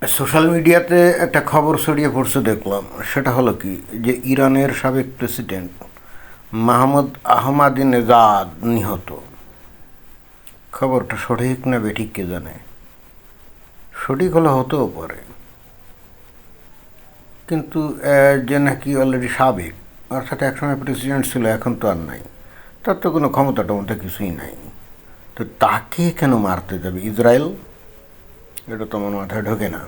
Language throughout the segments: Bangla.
সোশ্যাল মিডিয়াতে একটা খবর ছড়িয়ে পড়ছে দেখলাম। সেটা হলো কি, যে ইরানের সাবেক প্রেসিডেন্ট মাহমুদ আহমাদিনেজাদ নিহত। খবরটা সঠিক না বেঠিক কে জানে। সঠিক হলে হতেও পারে, কিন্তু যে নাকি অলরেডি সাবেক, অর্থাৎ একসময় প্রেসিডেন্ট ছিল, এখন তো আর নাই, তার তো কোনো ক্ষমতা টমতা কিছুই নাই। তো তাকে কেন মারতে যাবে ইসরায়েল? এটা তো আমার মাথায় ঢোকে না।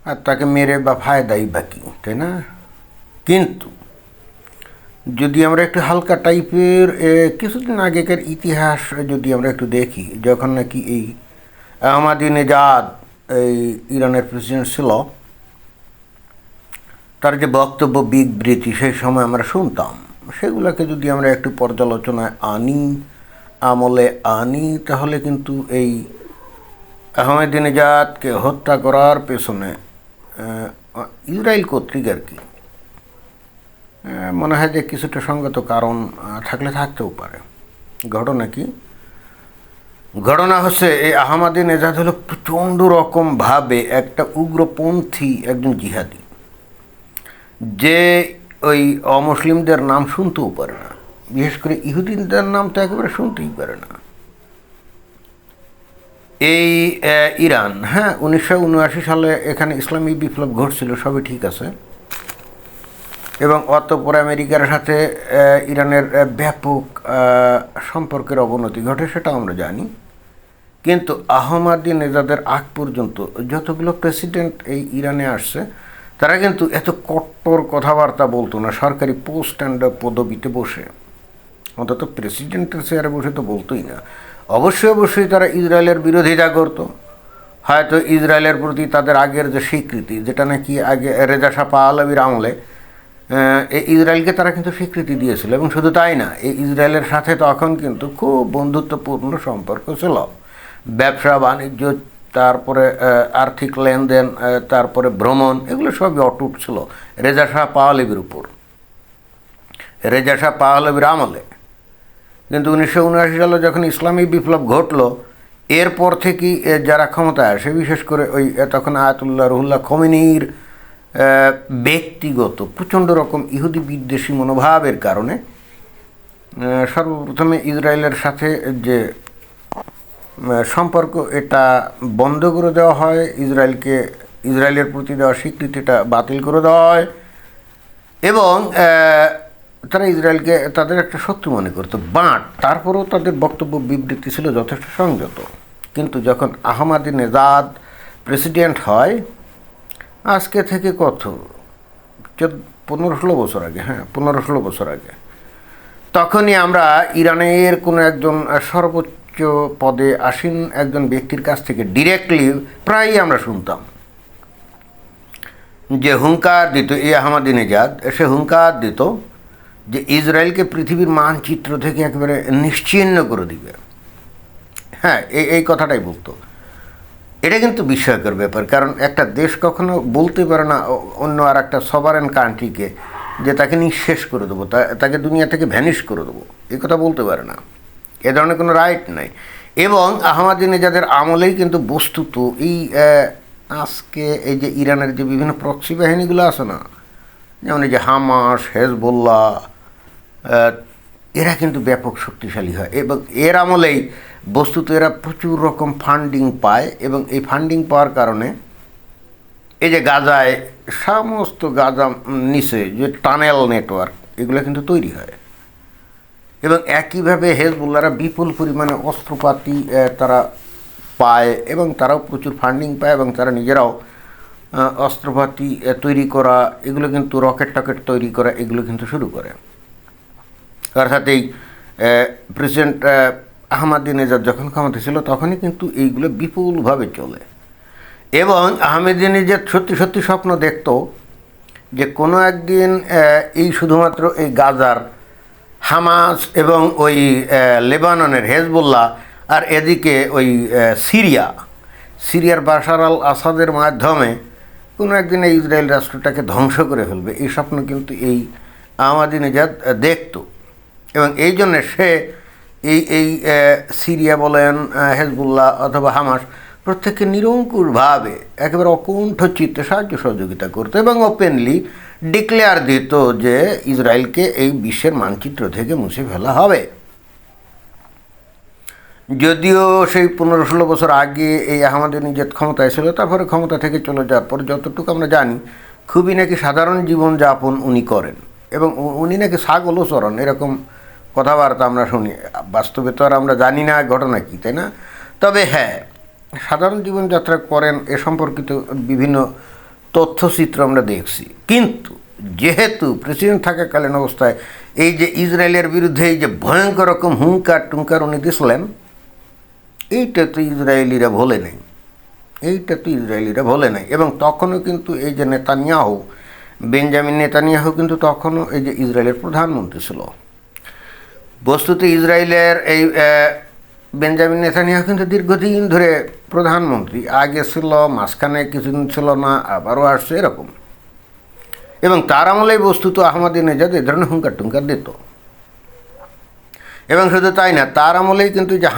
আর তাকে মেরে বা ফায়দাই বাকি, তাই না? কিন্তু যদি আমরা একটু হালকা টাইপের কিছুদিন আগেকার ইতিহাস যদি আমরা একটু দেখি, যখন নাকি এই আহমাদিনেজাদ এই ইরানের প্রেসিডেন্ট ছিল, তার যে বক্তব্য বিবৃতি সেই সময় আমরা শুনতাম, সেগুলোকে যদি আমরা একটু পর্যালোচনায় আনি, আমলে আনি, তাহলে কিন্তু এই আহমেদিনেজাদকে হত্যা করার পেছনে ইসরায়েল কর্তৃক আর কি মনে হয় যে কিছুটা সঙ্গত কারণ থাকলে থাকতেও পারে। ঘটনা কি? ঘটনা হচ্ছে এই আহমাদিনেজাদ হলো প্রচণ্ড রকমভাবে একটা উগ্রপন্থী একজন জিহাদি, যে ওই অমুসলিমদের নাম শুনতেও পারে না, বিশেষ করে ইহুদিনদের নাম তো একেবারে শুনতেই পারে না। এই ইরান, হ্যাঁ, 1979 সালে এখানে ইসলামী বিপ্লব ঘটছিল, সবই ঠিক আছে, এবং অতঃপর আমেরিকার সাথে ইরানের ব্যাপক সম্পর্কের অবনতি ঘটে, সেটা আমরা জানি। কিন্তু আহমাদিনেজাদের আগ পর্যন্ত যতগুলো প্রেসিডেন্ট এই ইরানে আসছে, তারা কিন্তু এত কট্টর কথাবার্তা বলতো না সরকারি পোস্ট অ্যান্ড পদবিতে বসে, অন্তত প্রেসিডেন্টের চেয়ারে বসে তো বলতোই না। অবশ্যই তারা ইসরায়েলের বিরোধিতা করত, হয়তো ইসরায়েলের প্রতি তাদের আগের যে স্বীকৃতি, যেটা নাকি আগে রেজা শাহ পাহলভির আমলে এই ইসরায়েলকে তারা কিন্তু স্বীকৃতি দিয়েছিল। এবং শুধু তাই না, এই ইসরায়েলের সাথে তখন কিন্তু খুব বন্ধুত্বপূর্ণ সম্পর্ক ছিল, ব্যবসা বাণিজ্য, তারপরে আর্থিক লেনদেন, তারপরে ভ্রমণ, এগুলো সবই অটুট ছিল রেজা শাহ পাহলভির উপর, রেজা শাহ পাহলভির আমলে। কিন্তু 1979 সালে যখন ইসলামী বিপ্লব ঘটল, এরপর থেকেই যারা ক্ষমতায় আসে, বিশেষ করে ওই তখন আয়াতুল্লাহ রুহুল্লাহ খোমেনির ব্যক্তিগত প্রচণ্ড রকম ইহুদি বিদ্বেষী মনোভাবের কারণে সর্বপ্রথমে ইসরায়েলের সাথে যে সম্পর্ক, এটা বন্ধ করে দেওয়া হয়, ইসরায়েলের প্রতি দেওয়া স্বীকৃতিটা বাতিল করে দেওয়া হয়, এবং তারা ইসরায়েলকে তাদের একটা শত্রু মনে করতো। বাট তারপরেও তাদের বক্তব্য বিবৃতি ছিল যথেষ্ট সংযত। কিন্তু যখন আহমাদিনেজাদ প্রেসিডেন্ট হয়, আজকে থেকে কত 15-16 বছর আগে, হ্যাঁ 15-16 বছর আগে, তখনই আমরা ইরানের কোনো একজন সর্বোচ্চ পদে আসীন একজন ব্যক্তির কাছ থেকে ডিরেক্টলি প্রায়ই আমরা শুনতাম যে হুঙ্কার দিত, এই আহমাদিনেজাদ সে হুঙ্কার দিত যে ইসরায়েলকে পৃথিবীর মানচিত্র থেকে একেবারে নিশ্চিহ্ন করে দিবে। হ্যাঁ, এই কথাটাই বলতো। এটা কিন্তু বিস্ময়কর ব্যাপার, কারণ একটা দেশ কখনো বলতে পারে না অন্য আর একটা সভারেন কান্ট্রিকে যে তাকে নিঃশেষ করে দেবো, তাকে দুনিয়া থেকে ভ্যানিশ করে দেবো, এই কথা বলতে পারে না, এ ধরনের কোনো রাইট নাই। এবং আহমাদিনেজাদের আমলেই কিন্তু বস্তুত এই আজকে এই যে ইরানের যে বিভিন্ন প্রক্সি বাহিনীগুলো আছে না, যেমন এই যে হামাস, হেজবোল্লাহ, এরা কিন্তু ব্যাপক শক্তিশালী হয়, এবং এর আমলেই বস্তুত এরা প্রচুর রকম ফান্ডিং পায়, এবং এই ফান্ডিং পাওয়ার কারণে এই যে গাজায় সমস্ত গাজা নিচে যে টানেল নেটওয়ার্ক, এগুলো কিন্তু তৈরি হয়। এবং একইভাবে হেজবুল্লাহরা বিপুল পরিমাণে অস্ত্রপাতি তারা পায়, এবং তারাও প্রচুর ফান্ডিং পায়, এবং তারা নিজেরাও অস্ত্রপাতি তৈরি করা, এগুলো কিন্তু রকেট টকেট তৈরি করা, এগুলো কিন্তু শুরু করে। অর্থাৎ এই প্রেসিডেন্ট আহমাদিনেজাদ যখন ক্ষমতা ছিল, তখনই কিন্তু এইগুলো বিপুলভাবে চলে। এবং আহমেদিনেজাদ সত্যি স্বপ্ন দেখত যে কোনো একদিন এই শুধুমাত্র এই গাজার হামাস এবং ওই লেবাননের হেজবুল্লাহ, আর এদিকে ওই সিরিয়ার বাশার আল আসাদের মাধ্যমে কোনো একদিন এই ইসরায়েল রাষ্ট্রটাকে ধ্বংস করে ফেলবে, এই স্বপ্ন কিন্তু এই আহমাদিনেজাদ দেখত। এবং এই জন্যে সে এই সিরিয়া বলেন, হেজবুল্লাহ অথবা হামাস, প্রত্যেককে নিরঙ্কুশভাবে একেবারে অকুণ্ঠ চিত্তে সাহায্য সহযোগিতা করতো এবং ওপেনলি ডিক্লেয়ার দিত যে ইসরায়েলকে এই বিশ্বের মানচিত্র থেকে মুছে ফেলা হবে। যদিও সেই 15-16 বছর আগে এই আহমদিনেজাদ ক্ষমতায় ছিল, তারপরে ক্ষমতা থেকে চলে যাওয়ার পর যতটুকু আমরা জানি খুবই নাকি সাধারণ জীবনযাপন উনি করেন এবং উনি নাকি ছাগলও চড়ান, এরকম কথাবার্তা আমরা শুনি। বাস্তবে তো আর আমরা জানি না ঘটনা কী, তাই না? তবে হ্যাঁ, সাধারণ জীবনযাত্রা করেন এ সম্পর্কিত বিভিন্ন তথ্যচিত্র আমরা দেখছি। কিন্তু যেহেতু প্রেসিডেন্ট থাকাকালীন অবস্থায় এই যে ইসরায়েলের বিরুদ্ধে এই যে ভয়ঙ্কর রকম হুঙ্কার টুঙ্কার উনি দিয়েছিলেন, এইটা তো ইসরায়েলিরা ভোলে নাই, এবং তখনও কিন্তু এই যে নেতানিয়াহু, বেঞ্জামিন নেতানিয়াহু কিন্তু তখনও এই যে ইসরায়েলের প্রধানমন্ত্রী ছিল। বস্তুত ইসরায়েলের এই বেঞ্জামিন নেতানিয়াহু কিন্তু দীর্ঘদিন ধরে প্রধানমন্ত্রী, আগে ছিল, মাঝখানে কিছুদিন ছিল না, আবারও আসছে এরকম। এবং তার আমলেই বস্তুত আহমদিনেজাদ এই ধরনের হুঙ্কার টুঙ্কার দিত। এবং শুধু তাই না, তার আমলেই কিন্তু যে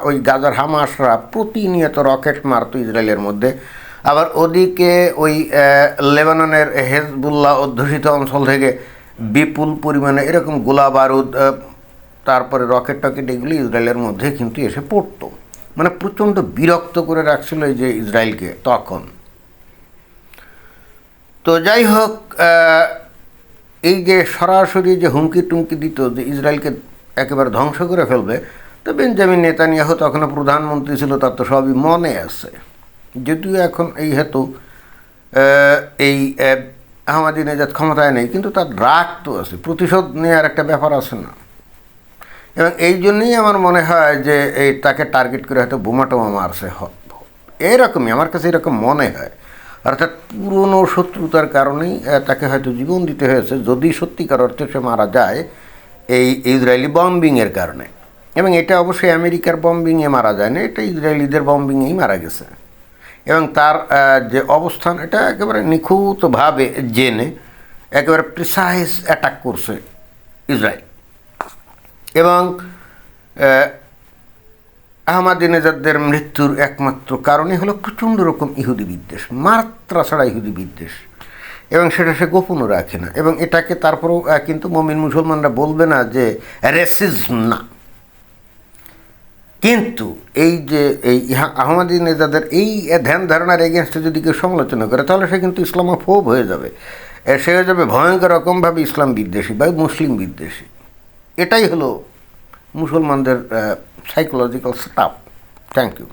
ওই গাজার হামাসরা প্রতিনিয়ত রকেট মারত ইসরায়েলের মধ্যে। আবার ওদিকে ওই লেবাননের হেজবুল্লাহ অধ্যুষিত অঞ্চল থেকে বিপুল পরিমাণে এরকম গোলা বারুদ, তারপরে রকেট টকেট, এগুলি ইসরায়েলের মধ্যে কিন্তু এসে পড়তো। মানে প্রচণ্ড বিরক্ত করে রাখছিল এই যে ইসরায়েলকে তখন। তো যাই হোক, এই যে সরাসরি যে হুমকি টুমকি দিত যে ইসরায়েলকে একেবারে ধ্বংস করে ফেলবে, তো বেঞ্জামিন নেতানিয়াহু তখনও প্রধানমন্ত্রী ছিল, তার তো সবই মনে আছে। যদিও এখন এই হেতু এই আহমদিনেজাদ ক্ষমতায় নেই, কিন্তু তার রাগ তো আছে, প্রতিশোধ নেওয়ার একটা ব্যাপার আছে না? এবং এই জন্যই আমার মনে হয় যে এই তাকে টার্গেট করে হয়তো বোমা টোমা মারছে, এরকমই আমার কাছে এরকম মনে হয়। অর্থাৎ পুরনো শত্রুতার কারণেই তাকে হয়তো জীবন দিতে হয়েছে, যদি সত্যিকার অর্থে সে মারা যায় এই ইসরায়েলি বম্বিংয়ের কারণে। এবং এটা অবশ্যই আমেরিকার বম্বিংয়ে মারা যায় না, এটা ইসরায়েলিদের বম্বিংয়েই মারা গেছে। এবং তার যে অবস্থান, এটা একেবারে নিখুঁতভাবে জেনে একেবারে প্রিসাইজ অ্যাটাক করছে ইসরায়েল। এবং আহমদিনেজাদের মৃত্যুর একমাত্র কারণই হলো প্রচণ্ড রকম ইহুদি বিদ্বেষ, মাত্রা ছাড়া ইহুদি বিদ্বেষ, এবং সেটা সে গোপনও রাখে না। এবং এটাকে তারপরেও কিন্তু মুমিন মুসলমানরা বলবে না যে রেসিজম না। কিন্তু এই যে এই আহমদিনেজাদের এই ধ্যান ধারণার এগেনস্টে যদি কেউ সমালোচনা করে, তাহলে সে কিন্তু ইসলামোফোব হয়ে যাবে, সে হয়ে যাবে ভয়ঙ্কর রকমভাবে ইসলাম বিদ্বেষী বা মুসলিম বিদ্বেষী। এটাই হলো মুসলমানদের সাইকোলজিক্যাল স্টাফ। Thank you.